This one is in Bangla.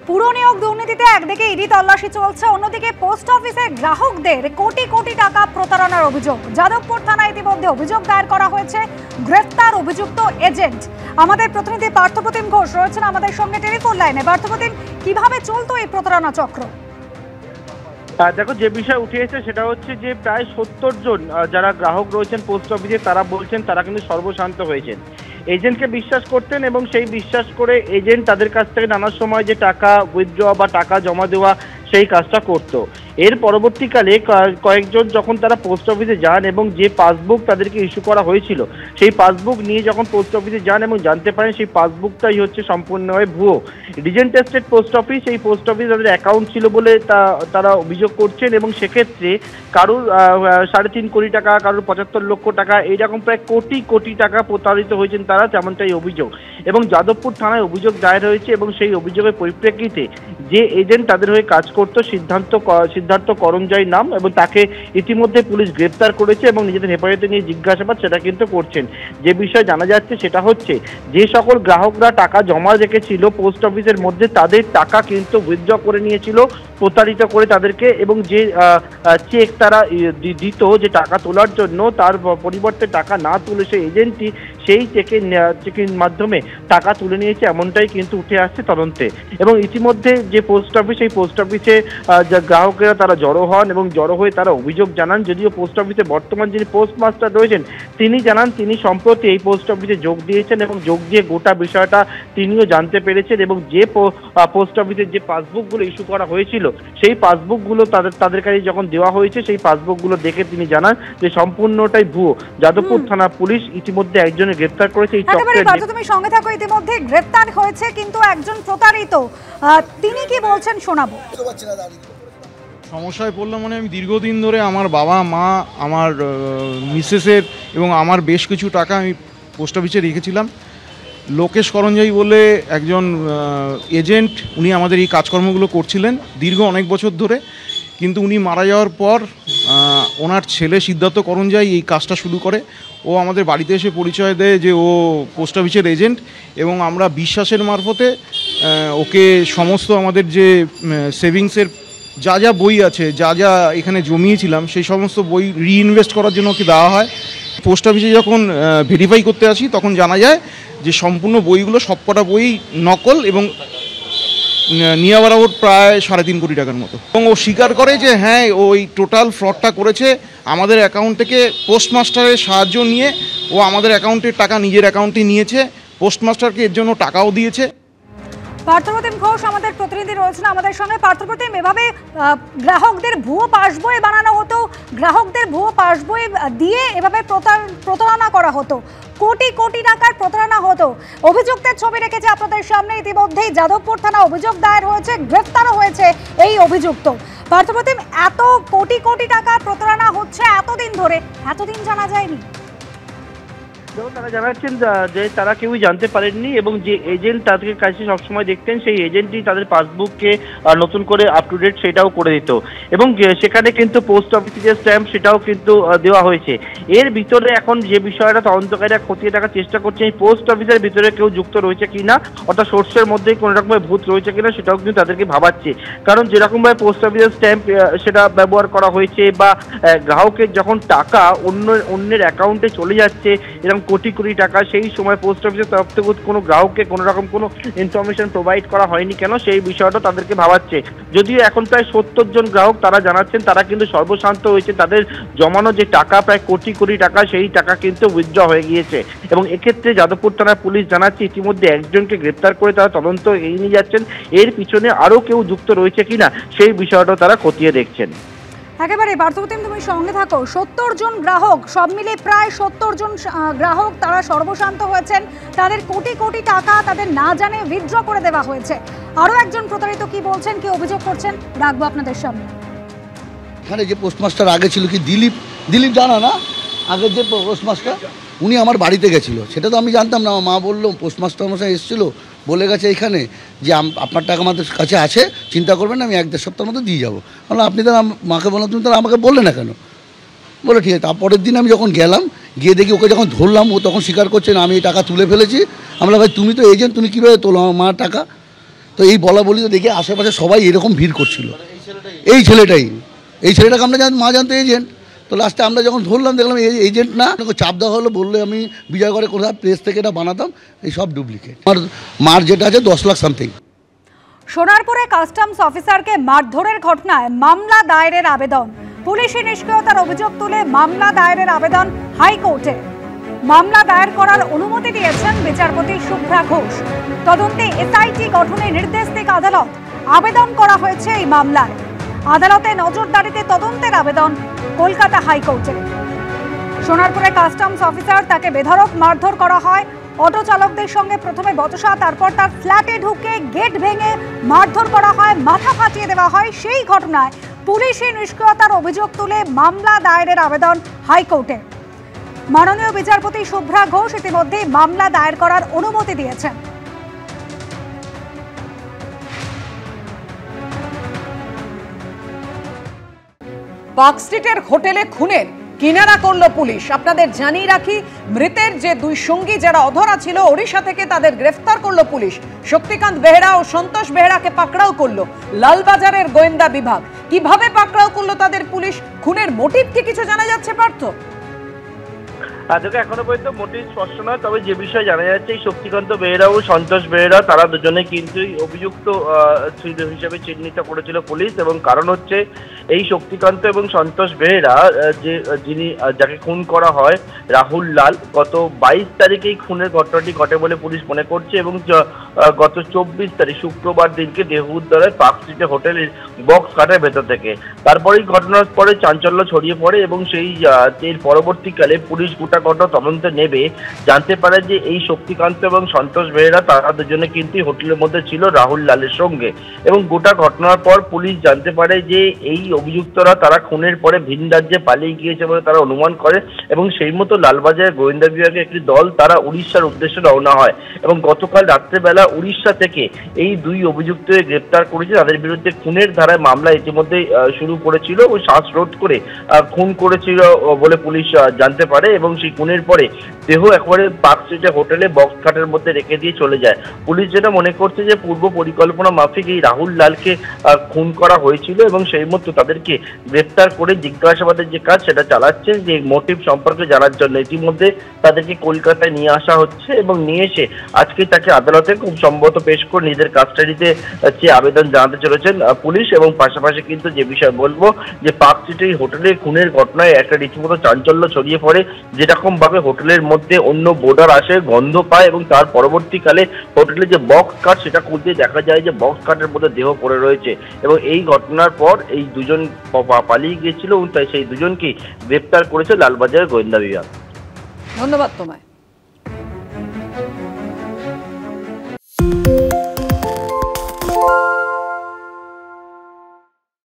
পুরো নিয়োগ দুর্নীতিতে একদিকে ইডি তল্লাশি চলছে, অন্যদিকে পোস্ট অফিসের গ্রাহকদের কোটি কোটি টাকা প্রতারণার অভিযোগ। যাদবপুর থানায় ইতিমধ্যে অভিযোগ দায়ের করা হয়েছে, গ্রেফতার অভিযুক্ত এজেন্ট। আমাদের প্রতিনিধি পার্থপ্রতিম ঘোষ রয়েছেন আমাদের সঙ্গে টেলিফোন লাইনে। পার্থপ্রতিম, কিভাবে চলতো এই প্রতারণা চক্র? দেখো, যে বিষয় উঠে এসেছে সেটা হচ্ছে যে প্রায় 70 জন যারা গ্রাহক রয়েছেন পোস্ট অফিসে, তারা বলছেন তারা কিন্তু সর্বশান্ত হয়েছেন, এজেন্টকে বিশ্বাস করতেন এবং সেই বিশ্বাস করে এজেন্ট তাদের কাছ থেকে নানা সময় যে টাকা উইথড্র বা টাকা জমা দেওয়া সেই কাজটা করত। এর পরবর্তীকালে কয়েকজন যখন তারা পোস্ট অফিসে যান এবং যে পাসবুক তাদেরকে ইস্যু করা হয়েছিল সেই পাসবুক নিয়ে যখন পোস্ট অফিসে যান এবং জানতে পারেন সেই পাসবুকটাই হচ্ছে সম্পূর্ণভাবে ভুয়ো। রিজেন্ট টেস্টেড পোস্ট অফিস, এই পোস্ট অফিস তাদের অ্যাকাউন্ট ছিল বলে তারা অভিযোগ করছেন এবং সেক্ষেত্রে কারুর 3.5 কোটি টাকা, কারুর 75 লক্ষ টাকা, এইরকম প্রায় কোটি কোটি টাকা প্রতারিত হয়েছেন তারা, তেমনটাই অভিযোগ। এবং যাদবপুর থানায় অভিযোগ দায়ের হয়েছে এবং সেই অভিযোগের পরিপ্রেক্ষিতে যে এজেন্ট তাদের হয়ে কাজ করতো সিদ্ধার্থ করঞ্জয় নাম, এবং তাকে ইতিমধ্যে পুলিশ গ্রেপ্তার করেছে এবং নিজেদের হেফাজতে নিয়ে জিজ্ঞাসাবাদ সেটা কিন্তু করছেন। যে বিষয় জানা যাচ্ছে সেটা হচ্ছে যে সকল গ্রাহকরা টাকা জমা রেখেছিল পোস্ট অফিসের মধ্যে, তাদের টাকা কিন্তু উইথড্র করে নিয়েছিল প্রতারিত করে তাদেরকে, এবং যে চেক তারা দিত যে টাকা তোলার জন্য, তার পরিবর্তে টাকা না তুলে সেই এজেন্টটি সেই চেকের মাধ্যমে টাকা তুলে নিয়েছে, এমনটাই কিন্তু উঠে আসছে তদন্তে। এবং ইতিমধ্যে যে পোস্ট অফিস, সেই পোস্ট অফিসে গ্রাহকেরা তারা জড়ো হন এবং জড়ো হয়ে তারা অভিযোগ জানান। যদিও পোস্ট অফিসে বর্তমান যিনি পোস্ট মাস্টার রয়েছেন তিনি জানান তিনি সম্প্রতি এই পোস্ট অফিসে যোগ দিয়েছেন এবং যোগ দিয়ে গোটা বিষয়টা তিনিও জানতে পেরেছেন, এবং যে পোস্ট অফিসের যে পাসবুকগুলো ইস্যু করা হয়েছিল সেই পাসবুকগুলো তাদের কাছে যখন দেওয়া হয়েছে সেই পাসবুকগুলো দেখে তিনি জানান যে সম্পূর্ণটাই ভুয়ো। যাদবপুর থানা পুলিশ ইতিমধ্যে একজনের গ্রেফতার করেছে। এই চক্রের তুমি সঙ্গে থাকো, ইতিমধ্যে গ্রেফতার হয়েছে কিন্তু একজন প্রতারিত, তিনি কি বলছেন শোনাবো। সমস্যায় পড়লাম মানে আমি দীর্ঘদিন ধরে আমার বাবা মা, আমার মিসেসের এবং আমার বেশ কিছু টাকা আমি পোস্ট অফিসে রেখেছিলাম। লোকেশ করঞ্জয় বলে একজন এজেন্ট, উনি আমাদের এই কাজকর্মগুলো করছিলেন দীর্ঘ অনেক বছর ধরে, কিন্তু উনি মারা যাওয়ার পর ওনার ছেলে সিদ্ধার্থ করঞ্জয় এই কাজটা শুরু করে। ও আমাদের বাড়িতে এসে পরিচয় দেয় যে ও পোস্ট অফিসের এজেন্ট, এবং আমরা বিশ্বাসের মারফতে ওকে সমস্ত আমাদের যে সেভিংসের যা যা বই আছে, যা যা এখানে জমিয়েছিলাম সেই সমস্ত বই রিইনভেস্ট করার জন্য ওকে দেওয়া হয়। পোস্ট অফিসে যখন ভেরিফাই করতে আসি তখন জানা যায় যে সম্পূর্ণ বইগুলো সবকটা বই নকল এবং নিয়ে বরাবর প্রায় 3.5 কোটি টাকার মতো। এবং ও স্বীকার করে যে হ্যাঁ ওই টোটাল ফ্রডটা করেছে। আমাদের অ্যাকাউন্ট থেকে পোস্টমাস্টারের সাহায্য নিয়ে ও আমাদের অ্যাকাউন্টের টাকা নিজের অ্যাকাউন্টে নিয়েছে, পোস্টমাস্টারকে এর জন্য টাকাও দিয়েছে। পার্থপ্রতিম ঘোষ আমাদের প্রতিনিধি রয়েছেন আমাদের সঙ্গে। পার্থপ্রতিম, এভাবে গ্রাহকদের ভুয়ো পাসবই বানানো হতো, গ্রাহকদের ভুয়ো পাসবই দিয়ে এভাবে প্রতারণা করা হতো, কোটি কোটি টাকার প্রতারণা হতো। অভিযুক্তের ছবি রেখেছে আপনাদের সামনে, ইতিমধ্যেই যাদবপুর থানা অভিযোগ দায়ের হয়েছে, গ্রেফতারও হয়েছে এই অভিযুক্ত। পার্থপ্রতিম, এত কোটি কোটি টাকার প্রতারণা হচ্ছে এতদিন ধরে, এতদিন জানা যায়নি? তারা জানাচ্ছেন যে তারা কেউই জানতে পারেননি, এবং যে এজেন্ট তাদের কাছে সবসময় দেখতেন সেই এজেন্টই তাদের পাসবুককে নতুন করে আপ টু ডেট সেটাও করে দিত, এবং সেখানে কিন্তু পোস্ট অফিসে যে স্ট্যাম্প সেটাও কিন্তু দেওয়া হয়েছে। এর ভিতরে এখন যে বিষয়টা তদন্তকারীরা খতিয়ে দেখার চেষ্টা করছে, এই পোস্ট অফিসের ভিতরে কেউ যুক্ত রয়েছে কিনা, অর্থাৎ সোর্সের মধ্যেই কোনো রকমের ভূত রয়েছে কিনা সেটাও কিন্তু তাদেরকে ভাবাচ্ছে। কারণ যেরকমভাবে পোস্ট অফিসের স্ট্যাম্প সেটা ব্যবহার করা হয়েছে, বা গ্রাহকের যখন টাকা অন্যের অ্যাকাউন্টে চলে যাচ্ছে এরকম কোটি কোটি টাকা, সেই সময় পোস্ট অফিসের তরফ থেকে কোনো গ্রাহককে কোনো রকম কোনো ইনফরমেশন প্রোভাইড করা হয়নি কেন, সেই বিষয়টা তাদেরকে ভাবাচ্ছে। যদিও এখন প্রায় 70 জন গ্রাহক তারা জানাচ্ছেন তারা কিন্তু সর্বশান্ত হয়েছে, তাদের জমানো যে টাকা প্রায় কোটি কোটি টাকা সেই টাকা কিন্তু উইথড্র হয়ে গিয়েছে। এবং এক্ষেত্রে যাদবপুর থানার পুলিশ জানাচ্ছে ইতিমধ্যে একজনকে গ্রেপ্তার করে তারা তদন্ত এগিয়ে নিয়ে যাচ্ছেন। এর পিছনে আরও কেউ যুক্ত রয়েছে কিনা সেই বিষয়টাও তারা খতিয়ে দেখছেন। একেবারে পার্থপ্রতিম, তুমি সঙ্গে থাকো। 70 জন গ্রাহক, সব মিলে প্রায় 70 জন গ্রাহক তারা সর্বশান্ত হয়েছেন, তাদের কোটি কোটি টাকা তাদের না জানে উইথড্র করে দেওয়া হয়েছে। আরও একজন প্রতারিত কি বলছেন, কি অভিযোগ করছেন, রাখবো আপনাদের সামনে। এখানে যে পোস্টমাস্টার আগে ছিল কি দিলীপ জানা না, আগের যে পোস্টমাস্টার উনি আমার বাড়িতে গেছিলো, সেটা তো আমি জানতাম না। আমার মা বললো পোস্টমাস্টার মশাই এসেছিলো, বলে গেছে এখানে যে আপনার টাকা আমাদের কাছে আছে, চিন্তা করবেন না, আমি 1-1.5 সপ্তাহের মধ্যে দিয়ে যাবো। বললাম আপনি তাহলে মাকে বললাম তুমি তাহলে আমাকে বললে না কেন? বলে ঠিক আছে। তারপরের দিন আমি যখন গেলাম, গিয়ে দেখি ওকে যখন ধরলাম ও তখন স্বীকার করছে না আমি এই টাকা তুলে ফেলেছি। আমরা ভাই তুমি তো এজেন্ট, তুমি কীভাবে তোলো আমার মার টাকা? তো এই বলা বলি তো দেখে আশেপাশে সবাই এরকম ভিড় করছিল। এই ছেলেটাকে আমরা মা জানতো এজেন্ট। তো লাস্টে আমরা যখন ধরলাম দেখলাম এজেন্ট না, চাপ দেওয়া হলো, বললে আমি বিজয়গড়ে কোথাও প্রেস থেকে এটা বানাতাম, এই সব ডুপ্লিকেট। আমার মার যেটা আছে 10 লাখ সামথিং। সোনারপুরে কাস্টমস অফিসারকে মারধরের ঘটনায় মামলা দায়েরের আবেদন। পুলিশি নিষ্ক্রিয়তার অভিযোগ তুলে মামলা দায়েরের আবেদন হাইকোর্টে। মামলা দায়ের করার অনুমতি দিয়েছেন বিচারপতি শুভ্রা ঘোষ। তদন্তে এসআইটি গঠনের নির্দেশ থেকে আদালত। আবেদন করা হয়েছে এই মামলায়। আদালতে নজরদারিতে তদন্তের আবেদন কলকাতা হাইকোর্টে। সোনারপুরে কাস্টমস অফিসার, তাকে বেধড়ক মারধর করা হয়। অটো চালকদের সঙ্গে প্রথমে বচসা, তারপর তার ফ্ল্যাটে ঢুকে গেট ভেঙে মারধর করা হয়, মাথা ফাটিয়ে দেওয়া হয়। সেই ঘটনায় পুলিশি নিষ্ক্রিয়তার অভিযোগ তুলে মামলা দায়েরের আবেদন হাইকোর্টে। মাননীয় বিচারপতি শুভ্রা ঘোষ ইতিমধ্যে মামলা দায়ের করার অনুমতি দিয়েছেন। পার্ক স্ট্রিটের হোটেলে খুনের কিনারা করলো পুলিশ। আপনাদের জানিয়ে রাখি, মৃতের যে দুই সঙ্গী যারা অধরা ছিল ওড়িশা থেকে, তাদের গ্রেফতার করলো পুলিশ। শক্তিকান্ত বেহেরা ও সন্তোষ বেহেরাকে পাকড়াও করলো লালবাজারের গোয়েন্দা বিভাগ। কিভাবে পাকড়াও করলো তাদের পুলিশ, খুনের মোটিভ কি কিছু জানা যাচ্ছে পার্থ? দেখো, এখনো পর্যন্ত মোটিভ স্পষ্ট নয়, তবে যে বিষয়ে জানা যাচ্ছে এই শক্তিকান্ত বেহেরা ও সন্তোষ বেহেরা তারা দুজনে কিন্তু অভিযুক্ত হিসেবে চিহ্নিত করেছিল পুলিশ। এবং কারণ হচ্ছে এই শক্তিকান্ত এবং সন্তোষ বেহেরা যাকে খুন করা হয় রাহুল লাল, গত 22 তারিখে এই খুনের ঘটনাটি ঘটে বলে পুলিশ মনে করছে। এবং গত 24 তারিখ শুক্রবার দিনকে দেহ উদ্ধার হয় পার্ক স্ট্রিটে হোটেলের বক্স কাটের ভেতর থেকে। তারপরে এই ঘটনার পরে চাঞ্চল্য ছড়িয়ে পড়ে এবং এর পরবর্তীকালে পুলিশ গোটা ঘটনা তদন্তে নেবে। জানতে পারে যে এই শক্তিকান্ত এবং সন্তোষ বেহেরা তারা দুজনে কিন্তু হোটেলের মধ্যে ছিল রাহুল লালের সঙ্গে। এবং গোটা ঘটনার পর পুলিশ জানতে পারে যে এই অভিযুক্তরা তারা খুনের পরে ভিন রাজ্যে পালিয়ে গিয়েছে বলে তারা অনুমান করে। এবং সেই মতো লালবাজার গোয়েন্দা বিভাগের একটি দল তারা উড়িষ্যার উদ্দেশ্যে রওনা হয়। এবং গতকাল রাত্রেবেলা উড়িষ্যা থেকে এই দুই অভিযুক্তকে গ্রেপ্তার করেছে। তাদের বিরুদ্ধে খুনের ধারায় মামলা ইতিমধ্যে শুরু করেছিল ও শ্বাসরোধ করে খুন করেছিল বলে পুলিশ জানতে পারে। এবং সেই খুনের পরে দেহ একবারে পার্ক স্ট্রিটে হোটেলে বক্স খাটের মধ্যে রেখে দিয়ে চলে যায়। পুলিশ যেটা মনে করছে যে পূর্ব পরিকল্পনা মাফিক এই রাহুল লালকে খুন করা হয়েছিল এবং সেই মতো তাদেরকে গ্রেপ্তার করে জিজ্ঞাসাবাদের যে কাজ সেটা চালাচ্ছে, যে মোটিভ সম্পর্কে জানার জন্য। ইতিমধ্যে তাদেরকে কলকাতায় নিয়ে আসা হচ্ছে এবং নিয়ে এসে আজকে তাকে আদালতে খুব সম্ভবত পেশ করে নিজেদের কাস্টাডিতে আবেদন জানাতে চলেছেন পুলিশ। এবং পাশাপাশি কিন্তু যে বিষয় বলবো যে পার্ক স্ট্রিটে এই হোটেলে খুনের ঘটনায় একটা রীতিমতো চাঞ্চল্য ছড়িয়ে পড়ে। যেরকম ভাবে হোটেলের মধ্যে অন্য বোর্ডার আসে, গন্ধ পায় এবং তার পরবর্তীকালে হোটেলে যে বক্স কাট সেটা খুঁজে দেখা যায় যে বক্স কাটের মধ্যে দেহ পড়ে রয়েছে। এবং এই ঘটনার পর এই দুজন পালিয়ে গিয়েছিল এবং তাই সেই দুজনকে গ্রেপ্তার করেছে লালবাজার গোয়েন্দা বিভাগ। ধন্যবাদ তোমায়।